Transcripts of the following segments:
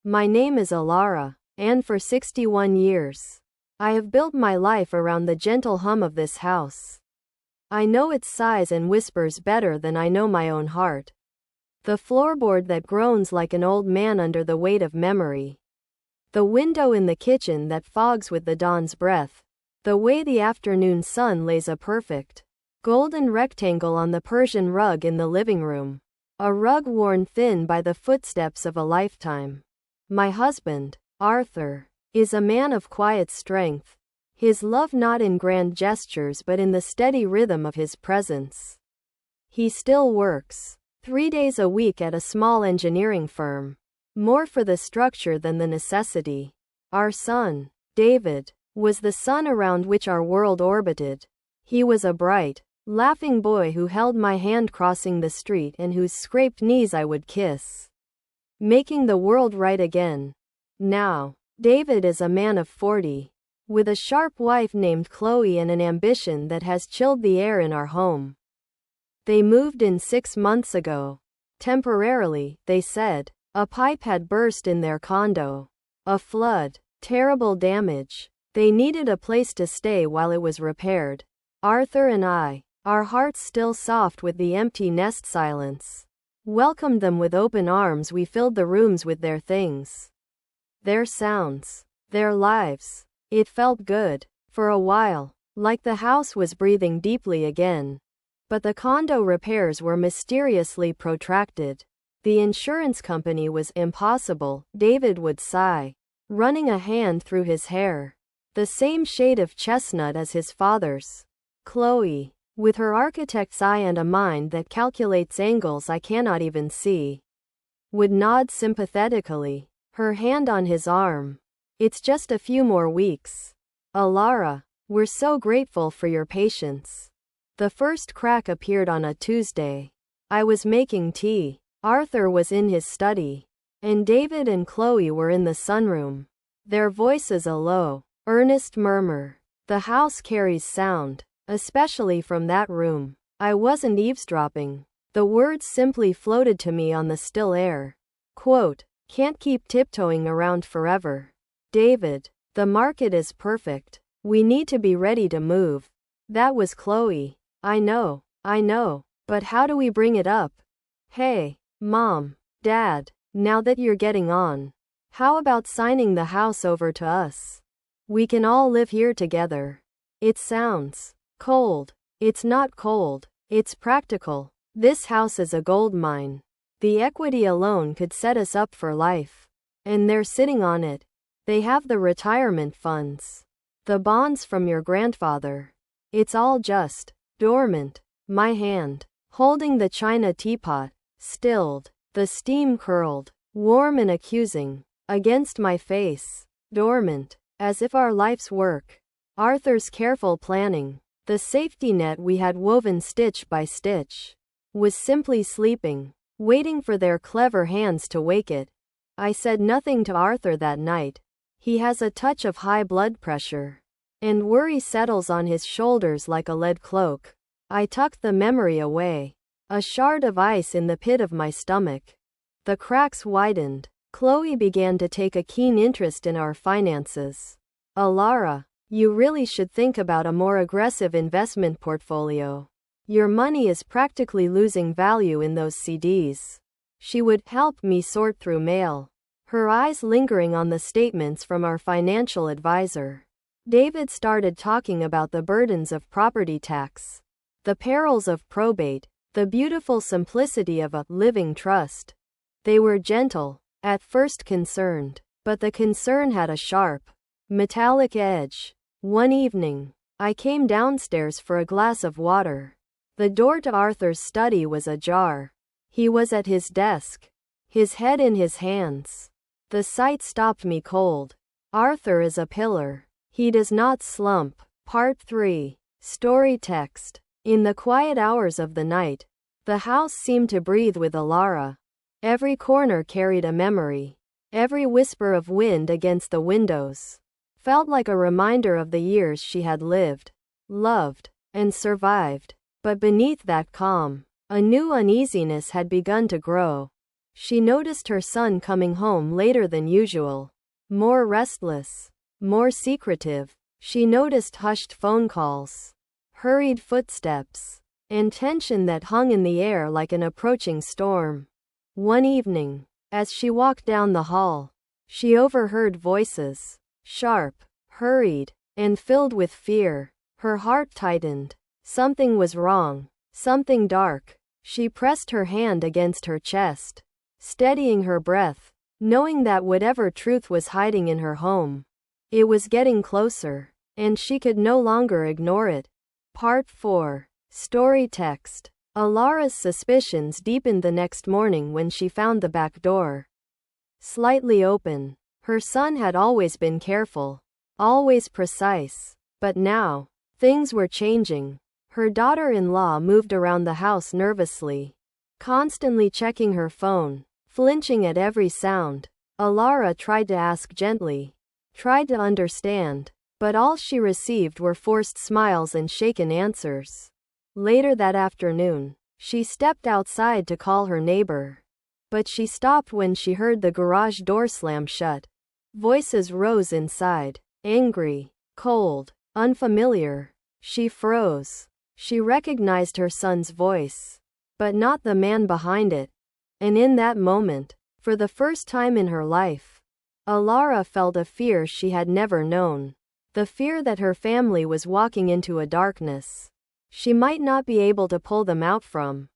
My name is Alara, and for 61 years, I have built my life around the gentle hum of this house. I know its sighs and whispers better than I know my own heart. The floorboard that groans like an old man under the weight of memory. The window in the kitchen that fogs with the dawn's breath. The way the afternoon sun lays a perfect, golden rectangle on the Persian rug in the living room. A rug worn thin by the footsteps of a lifetime. My husband, Arthur, is a man of quiet strength. His love not in grand gestures but in the steady rhythm of his presence. He still works 3 days a week at a small engineering firm. More for the structure than the necessity. Our son, David, was the sun around which our world orbited. He was a bright, laughing boy who held my hand crossing the street and whose scraped knees I would kiss, making the world right again. Now, David is a man of 40, with a sharp wife named Chloe and an ambition that has chilled the air in our home. They moved in 6 months ago. Temporarily, they said. A pipe had burst in their condo. A flood. Terrible damage. They needed a place to stay while it was repaired. Arthur and I, our hearts still soft with the empty nest silence, welcomed them with open arms. We filled the rooms with their things, their sounds, their lives. It felt good, for a while, like the house was breathing deeply again. But the condo repairs were mysteriously protracted. The insurance company was impossible, David would sigh, running a hand through his hair. The same shade of chestnut as his father's. Chloe, with her architect's eye and a mind that calculates angles I cannot even see, would nod sympathetically, her hand on his arm. It's just a few more weeks. Alara, we're so grateful for your patience. The first crack appeared on a Tuesday. I was making tea. Arthur was in his study, and David and Chloe were in the sunroom. Their voices a low, earnest murmur. The house carries sound, especially from that room. I wasn't eavesdropping. The words simply floated to me on the still air. Quote, "Can't keep tiptoeing around forever. David, the market is perfect. We need to be ready to move." That was Chloe. I know, but how do we bring it up? Hey, Mom, Dad, now that you're getting on, how about signing the house over to us? We can all live here together. It sounds cold. It's not cold. It's practical. This house is a gold mine. The equity alone could set us up for life. And they're sitting on it. They have the retirement funds, the bonds from your grandfather. It's all just dormant. My hand, holding the china teapot, stilled. The steam curled, warm and accusing, against my face. Dormant, as if our life's work, Arthur's careful planning, the safety net we had woven stitch by stitch, was simply sleeping, waiting for their clever hands to wake it. I said nothing to Arthur that night. He has a touch of high blood pressure, and worry settles on his shoulders like a lead cloak. I tucked the memory away, a shard of ice in the pit of my stomach. The cracks widened. Chloe began to take a keen interest in our finances. Alara, you really should think about a more aggressive investment portfolio. Your money is practically losing value in those CDs. She would help me sort through mail, her eyes lingering on the statements from our financial advisor. David started talking about the burdens of property tax, the perils of probate, the beautiful simplicity of a living trust. They were gentle, at first concerned, but the concern had a sharp, metallic edge. One evening, I came downstairs for a glass of water. The door to Arthur's study was ajar. He was at his desk, his head in his hands. The sight stopped me cold. Arthur is a pillar. He does not slump. Part 3. Story text. In the quiet hours of the night, the house seemed to breathe with Alara. Every corner carried a memory. Every whisper of wind against the windows felt like a reminder of the years she had lived, loved, and survived. But beneath that calm, a new uneasiness had begun to grow. She noticed her son coming home later than usual. More restless. More secretive. She noticed hushed phone calls, hurried footsteps, and tension that hung in the air like an approaching storm. One evening, as she walked down the hall, she overheard voices, sharp, hurried, and filled with fear. Her heart tightened. Something was wrong. Something dark. She pressed her hand against her chest, steadying her breath, knowing that whatever truth was hiding in her home, it was getting closer, and she could no longer ignore it. Part 4. Story text. Alara's suspicions deepened the next morning when she found the back door slightly open. Her son had always been careful, always precise, but now, things were changing. Her daughter-in-law moved around the house nervously, constantly checking her phone, flinching at every sound. Alara tried to ask gently, tried to understand, but all she received were forced smiles and shaken answers. Later that afternoon, she stepped outside to call her neighbor, but she stopped when she heard the garage door slam shut. Voices rose inside, angry, cold, unfamiliar. She froze. She recognized her son's voice, but not the man behind it. And in that moment, for the first time in her life, Alara felt a fear she had never known. The fear that her family was walking into a darkness she might not be able to pull them out from.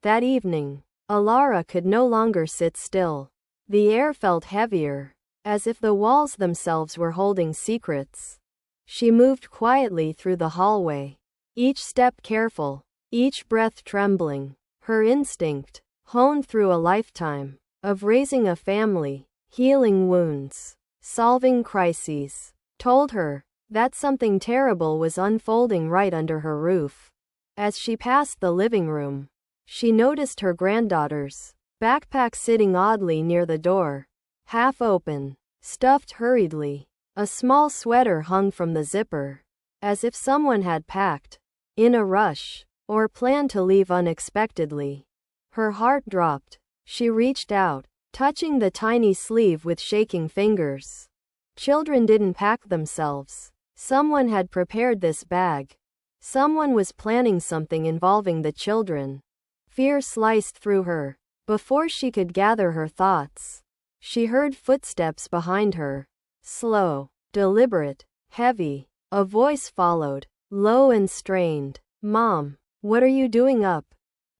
That evening, Alara could no longer sit still. The air felt heavier, as if the walls themselves were holding secrets. She moved quietly through the hallway, each step careful, each breath trembling. Her instinct, honed through a lifetime of raising a family, healing wounds, solving crises, told her that something terrible was unfolding right under her roof. As she passed the living room, she noticed her granddaughter's backpack sitting oddly near the door, half open, stuffed hurriedly. A small sweater hung from the zipper, as if someone had packed in a rush or planned to leave unexpectedly. Her heart dropped. She reached out, touching the tiny sleeve with shaking fingers. Children didn't pack themselves. Someone had prepared this bag. Someone was planning something involving the children. Fear sliced through her. Before she could gather her thoughts, she heard footsteps behind her. Slow, deliberate, heavy. A voice followed, low and strained. "Mom, what are you doing up?"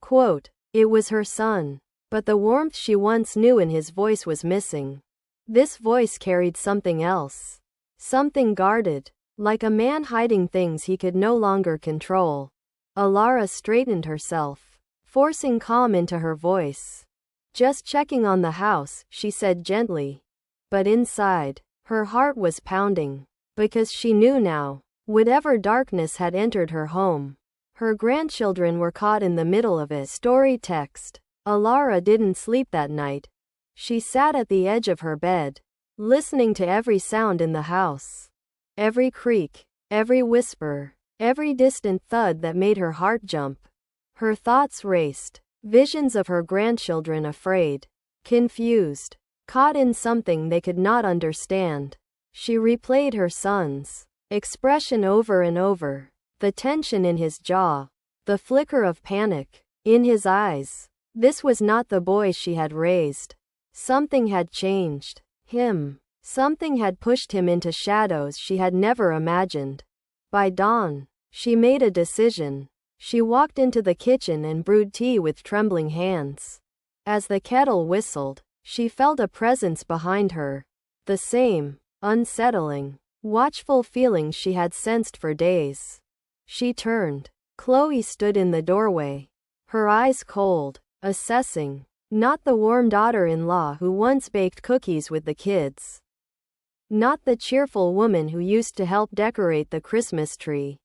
Quote, it was her son, but the warmth she once knew in his voice was missing. This voice carried something else. Something guarded, like a man hiding things he could no longer control. Alara straightened herself, forcing calm into her voice. "Just checking on the house," she said gently. But inside, her heart was pounding, because she knew now, whatever darkness had entered her home, her grandchildren were caught in the middle of it. Story text. Alara didn't sleep that night. She sat at the edge of her bed, listening to every sound in the house. Every creak, every whisper, every distant thud that made her heart jump. Her thoughts raced. Visions of her grandchildren afraid, confused, caught in something they could not understand. She replayed her son's expression over and over. The tension in his jaw, the flicker of panic in his eyes. This was not the boy she had raised. Something had changed him. Something had pushed him into shadows she had never imagined. By dawn, she made a decision. She walked into the kitchen and brewed tea with trembling hands. As the kettle whistled, she felt a presence behind her. The same, unsettling, watchful feeling she had sensed for days. She turned. Chloe stood in the doorway, her eyes cold, assessing. Not the warm daughter-in-law who once baked cookies with the kids. Not the cheerful woman who used to help decorate the Christmas tree.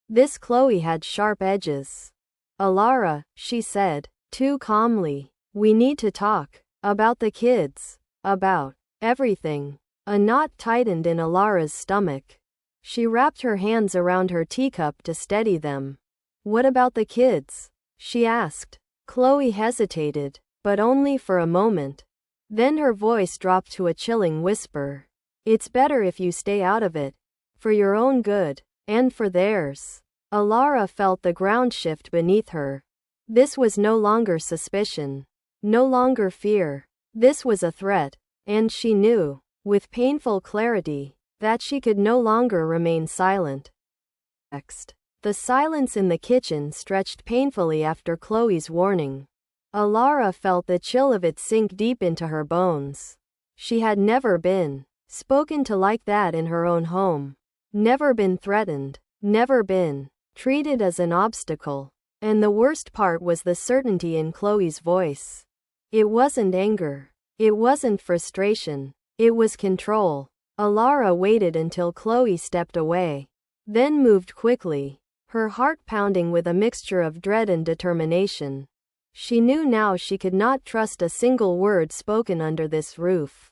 This Chloe had sharp edges. "Alara," she said, too calmly, "we need to talk. About the kids. About everything." A knot tightened in Alara's stomach. She wrapped her hands around her teacup to steady them. "What about the kids?" she asked. Chloe hesitated, but only for a moment. Then her voice dropped to a chilling whisper. It's better if you stay out of it. For your own good. And for theirs. Alara felt the ground shift beneath her. This was no longer suspicion. No longer fear. This was a threat. And she knew, with painful clarity, that she could no longer remain silent. Next. The silence in the kitchen stretched painfully after Chloe's warning. Alara felt the chill of it sink deep into her bones. She had never been spoken to like that in her own home. Never been threatened. Never been treated as an obstacle. And the worst part was the certainty in Chloe's voice. It wasn't anger. It wasn't frustration. It was control. Alara waited until Chloe stepped away. Then moved quickly, her heart pounding with a mixture of dread and determination. She knew now she could not trust a single word spoken under this roof.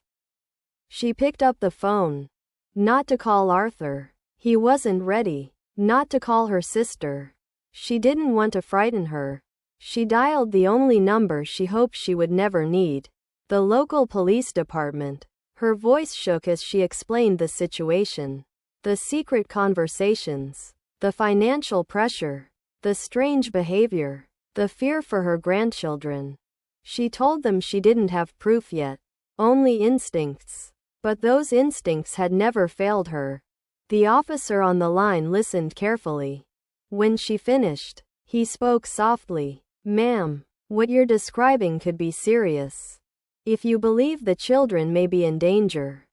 She picked up the phone. Not to call Arthur. He wasn't ready. Not to call her sister. She didn't want to frighten her. She dialed the only number she hoped she would never need. The local police department. Her voice shook as she explained the situation. The secret conversations. The financial pressure. The strange behavior. The fear for her grandchildren. She told them she didn't have proof yet. Only instincts. But those instincts had never failed her. The officer on the line listened carefully. When she finished, he spoke softly. Ma'am, what you're describing could be serious. If you believe the children may be in danger,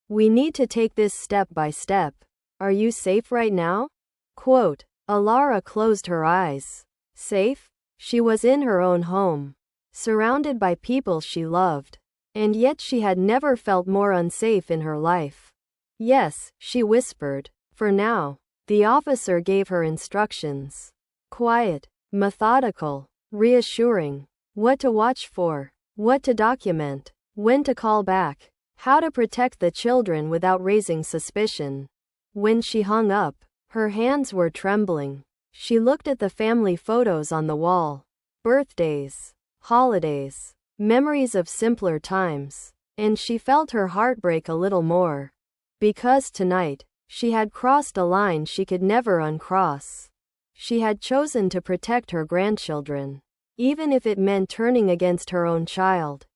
we need to take this step by step. Are you safe right now? Quote. Alara closed her eyes. Safe? She was in her own home, surrounded by people she loved. And yet she had never felt more unsafe in her life. Yes, she whispered. For now. The officer gave her instructions. Quiet, methodical, reassuring. What to watch for, what to document, when to call back, how to protect the children without raising suspicion. When she hung up, her hands were trembling. She looked at the family photos on the wall. Birthdays, holidays, memories of simpler times. And she felt her heart break a little more. Because tonight, she had crossed a line she could never uncross. She had chosen to protect her grandchildren, even if it meant turning against her own child.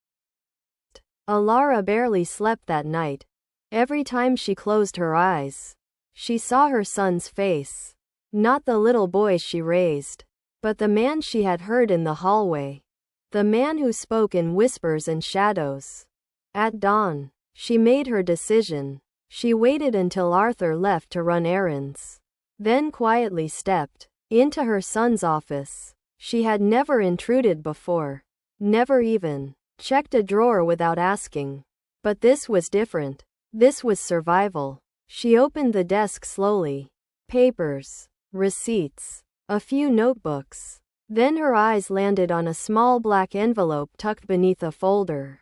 Alara barely slept that night. Every time she closed her eyes, she saw her son's face. Not the little boy she raised, but the man she had heard in the hallway. The man who spoke in whispers and shadows. At dawn, she made her decision. She waited until Arthur left to run errands. Then quietly stepped into her son's office. She had never intruded before. Never even checked a drawer without asking. But this was different. This was survival. She opened the desk slowly. Papers, receipts, a few notebooks. Then her eyes landed on a small black envelope tucked beneath a folder.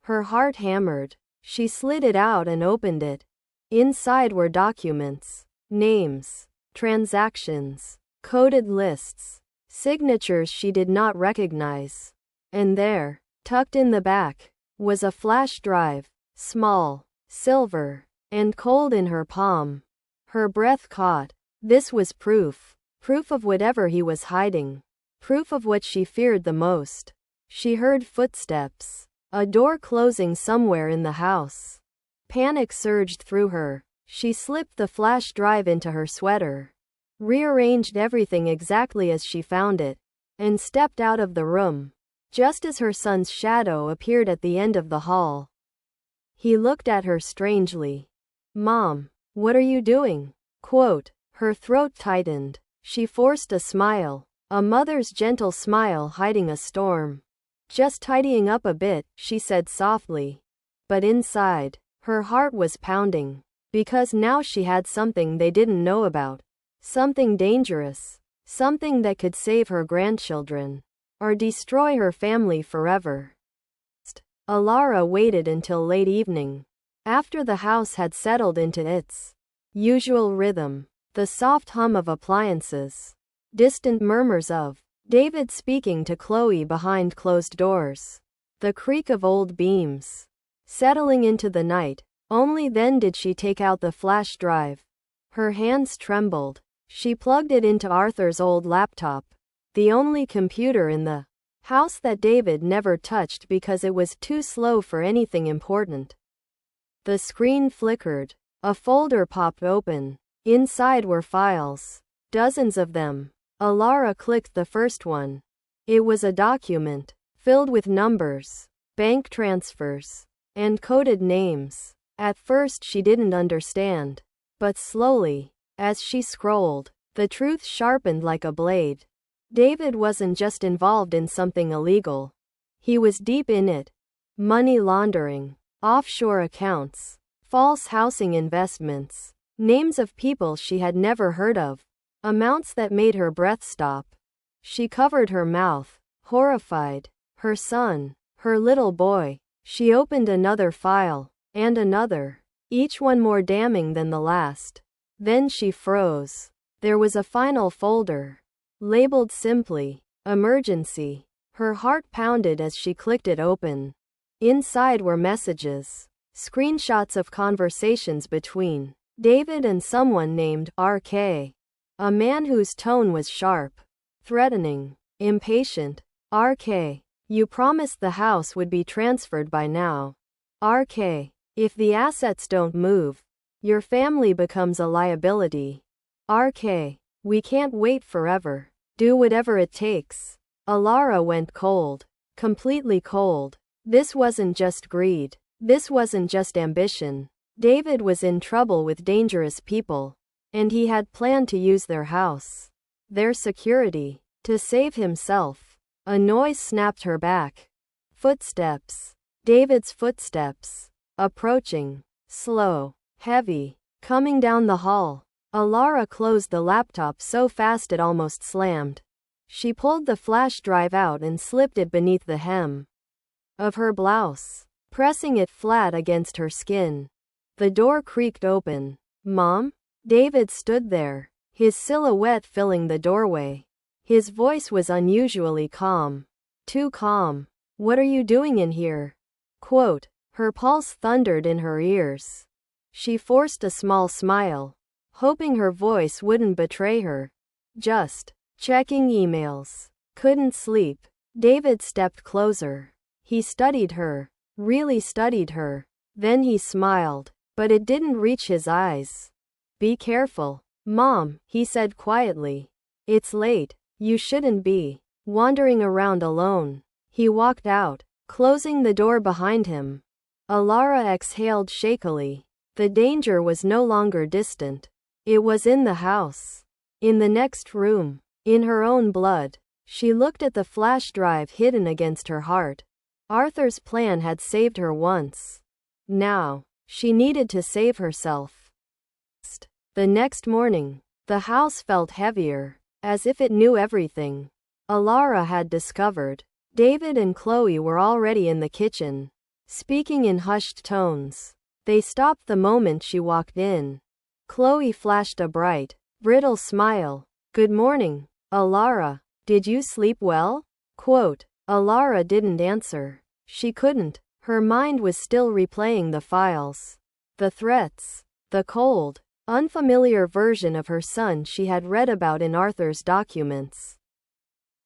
Her heart hammered. She slid it out and opened it. Inside were documents, names, transactions, coded lists, signatures she did not recognize. And there, tucked in the back, was a flash drive, small, silver, and cold in her palm. Her breath caught. This was proof. Proof of whatever he was hiding. Proof of what she feared the most. She heard footsteps. A door closing somewhere in the house. Panic surged through her. She slipped the flash drive into her sweater, rearranged everything exactly as she found it, and stepped out of the room, just as her son's shadow appeared at the end of the hall. He looked at her strangely. Mom, what are you doing? Quote. Her throat tightened. She forced a smile, a mother's gentle smile hiding a storm. Just tidying up a bit, she said softly. But inside, her heart was pounding. Because now she had something they didn't know about. Something dangerous. Something that could save her grandchildren. Or destroy her family forever. Alara waited until late evening. After the house had settled into its usual rhythm. The soft hum of appliances. Distant murmurs of David speaking to Chloe behind closed doors. The creak of old beams settling into the night. Only then did she take out the flash drive. Her hands trembled. She plugged it into Arthur's old laptop, the only computer in the house that David never touched because it was too slow for anything important. The screen flickered. A folder popped open. Inside were files. Dozens of them. Alara clicked the first one. It was a document filled with numbers, bank transfers, and coded names. At first she didn't understand. But slowly, as she scrolled, the truth sharpened like a blade. David wasn't just involved in something illegal. He was deep in it. Money laundering, offshore accounts, false housing investments, names of people she had never heard of, amounts that made her breath stop. She covered her mouth, horrified. Her son, her little boy. She opened another file, and another, each one more damning than the last. Then she froze. There was a final folder, labeled simply, Emergency. Her heart pounded as she clicked it open. Inside were messages, screenshots of conversations between David and someone named RK. A man whose tone was sharp, threatening, impatient. RK, you promised the house would be transferred by now. RK, if the assets don't move, your family becomes a liability. RK, we can't wait forever. Do whatever it takes. Alara went cold. Completely cold. This wasn't just greed. This wasn't just ambition. David was in trouble with dangerous people. And he had planned to use their house, their security, to save himself. A noise snapped her back. Footsteps. David's footsteps. Approaching. Slow. Heavy. Coming down the hall. Alara closed the laptop so fast it almost slammed. She pulled the flash drive out and slipped it beneath the hem of her blouse, pressing it flat against her skin. The door creaked open. Mom? David stood there, his silhouette filling the doorway. His voice was unusually calm. Too calm. What are you doing in here? Quote. Her pulse thundered in her ears. She forced a small smile, hoping her voice wouldn't betray her. Just checking emails. Couldn't sleep. David stepped closer. He studied her. Really studied her. Then he smiled, but it didn't reach his eyes. Be careful. Mom, he said quietly. It's late. You shouldn't be wandering around alone. He walked out, closing the door behind him. Alara exhaled shakily. The danger was no longer distant. It was in the house. In the next room. In her own blood. She looked at the flash drive hidden against her heart. Arthur's plan had saved her once. Now, she needed to save herself. The next morning, the house felt heavier, as if it knew everything Alara had discovered. David and Chloe were already in the kitchen, speaking in hushed tones. They stopped the moment she walked in. Chloe flashed a bright, brittle smile. Good morning, Alara. Did you sleep well? Quote. Alara didn't answer. She couldn't. Her mind was still replaying the files, the threats, the cold, unfamiliar version of her son she had read about in Arthur's documents.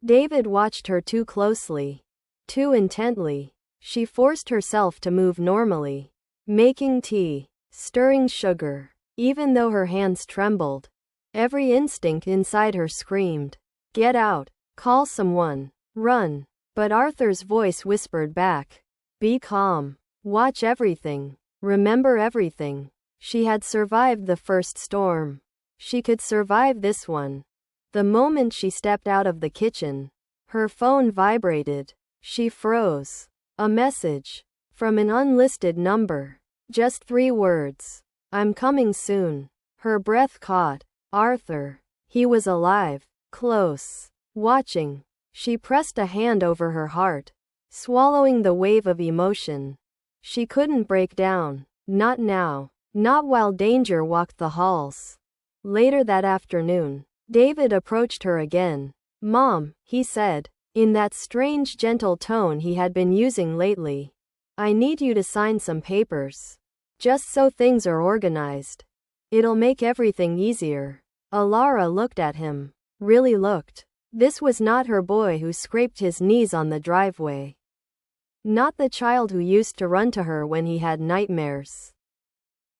David watched her too closely, too intently. She forced herself to move normally, making tea, stirring sugar, even though her hands trembled. Every instinct inside her screamed, "Get out, call someone, run." But Arthur's voice whispered back, "Be calm, watch everything, remember everything." She had survived the first storm. She could survive this one. The moment she stepped out of the kitchen, her phone vibrated. She froze. A message. From an unlisted number. Just 3 words. "I'm coming soon." Her breath caught. Arthur. He was alive. Close. Watching. She pressed a hand over her heart, swallowing the wave of emotion. She couldn't break down. Not now. Not while danger walked the halls. Later that afternoon, David approached her again. Mom, he said, in that strange gentle tone he had been using lately. I need you to sign some papers. Just so things are organized. It'll make everything easier. Alara looked at him. Really looked. This was not her boy who scraped his knees on the driveway. Not the child who used to run to her when he had nightmares.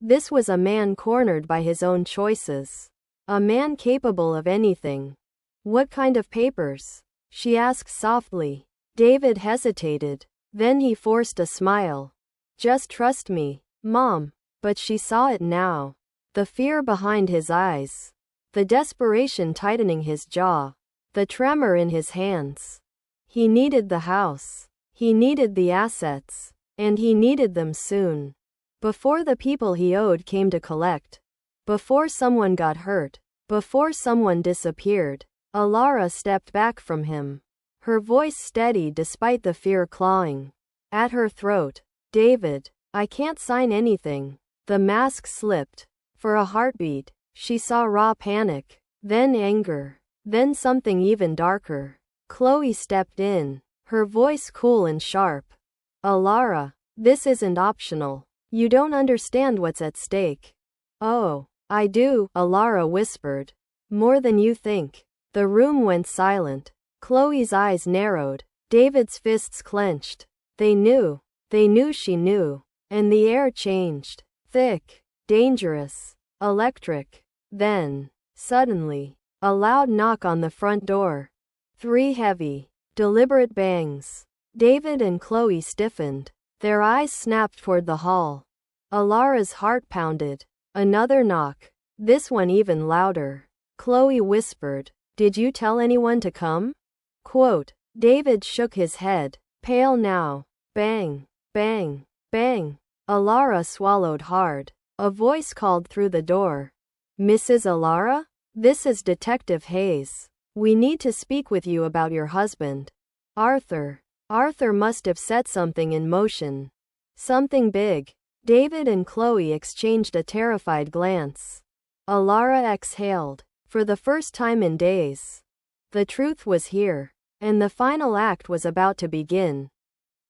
This was a man cornered by his own choices. A man capable of anything. What kind of papers? She asked softly. David hesitated. Then he forced a smile. Just trust me, Mom. But she saw it now. The fear behind his eyes. The desperation tightening his jaw. The tremor in his hands. He needed the house. He needed the assets. And he needed them soon. Before the people he owed came to collect. Before someone got hurt. Before someone disappeared. Alara stepped back from him. Her voice steady despite the fear clawing at her throat. David, I can't sign anything. The mask slipped. For a heartbeat, she saw raw panic. Then anger. Then something even darker. Chloe stepped in. Her voice cool and sharp. Alara, this isn't optional. You don't understand what's at stake. Oh, I do, Alara whispered. More than you think. The room went silent. Chloe's eyes narrowed. David's fists clenched. They knew. They knew she knew. And the air changed. Thick. Dangerous. Electric. Then, suddenly, a loud knock on the front door. 3 heavy, deliberate bangs. David and Chloe stiffened. Their eyes snapped toward the hall. Alara's heart pounded. Another knock. This one even louder. Chloe whispered, Did you tell anyone to come? Quote. David shook his head, pale now. Bang, bang, bang. Alara swallowed hard. A voice called through the door. Mrs. Alara? This is Detective Hayes. We need to speak with you about your husband. Arthur. Arthur must have set something in motion. Something big. David and Chloe exchanged a terrified glance. Alara exhaled. For the first time in days. The truth was here. And the final act was about to begin.